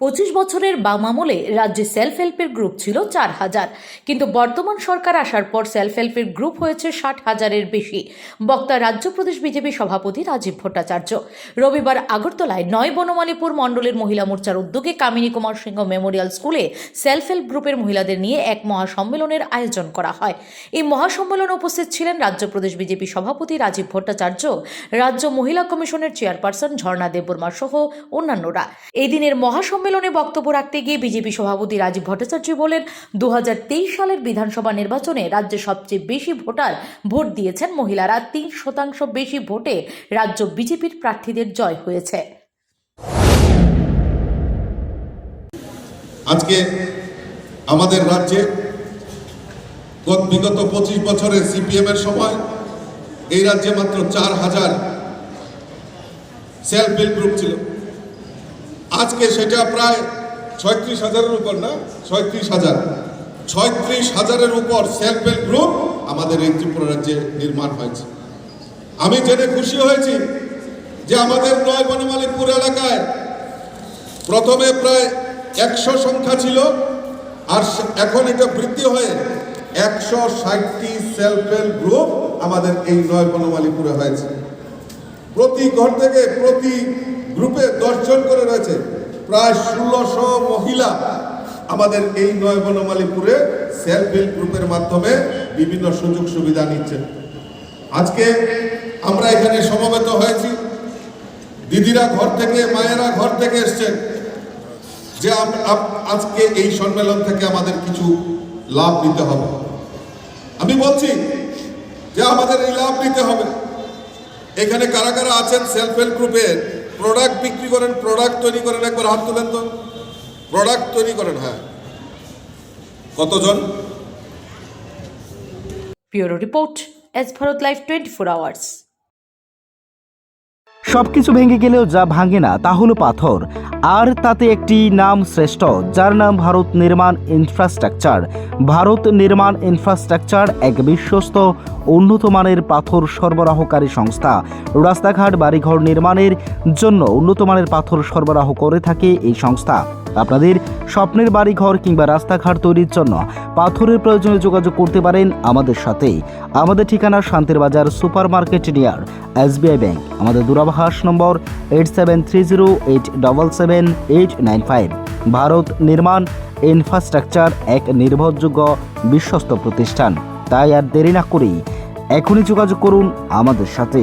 25 বছরের বাম আমলে রাজ্যে সেলফ হেল্পের গ্রুপ ছিল 4,000, কিন্তু বর্তমান সরকার আসার পর সেলফ হেল্পের গ্রুপ হয়েছে 60,000-এর বেশি। বক্তা রাজ্য প্রদেশ বিজেপি সভাপতি রাজীব ভট্টাচার্য রবিবার আগরতলায় 9 বনমালীপুর মণ্ডলের মহিলা মোর্চার উদ্যোগে কামিনী কুমার সিংহ মেমোরিয়াল স্কুলে সেলফ হেল্প গ্রুপের মহিলাদের নিয়ে এক মহাসম্মেলনের আয়োজন করা হয়। এই মহাসম্মেলনে উপস্থিত ছিলেন রাজ্য প্রদেশ বিজেপি সভাপতি রাজীব ভট্টাচার্য, রাজ্য মহিলা কমিশনের চেয়ারপারসন ঝর্ণা দেববর্মা সহ অন্যান্যরা। এই দিনের মহাসম্মেলনে বক্তব্য রাখতে গিয়ে বিজেপি সভাপতি রাজীব ভট্টাচার্য বলেন, 2023 সালের বিধানসভা নির্বাচনে রাজ্যে সবচেয়ে বেশি ভোট দিয়েছেন মহিলারা। 3% বেশি ভোটে রাজ্য বিজেপির প্রার্থীদের জয় হয়েছে। আজকে আমাদের রাজ্যে বিগত 25 বছরের সিপিএম এর সময় এই রাজ্যে মাত্র 4,000 সেলফ হেল্প গ্রুপ ছিল। আজকে সেটা প্রায় 36,000-এর উপর, না 36,000-এর উপর সেলফ হেল্প গ্রুপ আমাদের এই ত্রিপুরা রাজ্যে নির্মাণ হয়েছে। আমি জেনে খুশি হয়েছি যে আমাদের 9 বনমালীপুর এলাকায় প্রথমে প্রায় 100 সংখ্যা ছিল, আর এখন এটা বৃদ্ধি হয়ে 160টি সেলফ হেল্প গ্রুপ আমাদের এই 9 বনমালীপুরে হয়েছে। প্রতি ঘর থেকে প্রতি গ্রুপে 10 জন করে রয়েছে। প্রায় 1600 মহিলা আমাদের এই 9 বনমালীপুরে সেলফ হেল্প গ্রুপের মাধ্যমে বিভিন্ন সুযোগ সুবিধা নিচ্ছেন। আজকে আমরা এখানে সমবেত হয়েছি, দিদিরা ঘর থেকে, মায়েরা ঘর থেকে এসছেন যে আজকে এই সম্মেলন থেকে আমাদের কিছু লাভ নিতে হবে। আমি বলছি যে আমাদের এই লাভ নিতে হবে। এখানে কারা কারা আছেন সেলফ হেল্প গ্রুপের প্রোডাক্ট বিক্রি করেন, প্রোডাক্ট তৈরি করেন? একবার হাত তুলেন তো। প্রোডাক্ট তৈরি করেন, হ্যাঁ, কতজন? Bureau report, S Bharat live 24 hours. সবকিছু ভেঙে গেলেও যা ভাঙে না তা হলো পাথর, আর তাতে একটি নাম শ্রেষ্ঠ, যার নাম ভারত নির্মাণ ইনফ্রাস্ট্রাকচার। ভারত নির্মাণ ইনফ্রাস্ট্রাকচার এক বিশ্বস্ত উন্নত মানের পাথর সরবরাহকারী সংস্থা। রাস্তাঘাট, বাড়িঘর নির্মাণের জন্য উন্নত মানের পাথর সরবরাহ করে থাকে এই সংস্থা। আপনাদের স্বপ্নের বাড়িঘর কিংবা রাস্তাঘাট তৈরির জন্য পাথরের প্রয়োজনে যোগাযোগ করতে পারেন আমাদের সাথে। আমাদের ঠিকানা শান্তির বাজার super market near SBI bank. আমাদের দূরভাষ নম্বর 8730877895। ভারত নির্মাণ ইনফ্রাস্ট্রাকচার এক নির্ভরযোগ্য বিশ্বস্ত প্রতিষ্ঠান। তাই আর দেরি না করেই এখনই যোগাযোগ করুন আমাদের সাথে।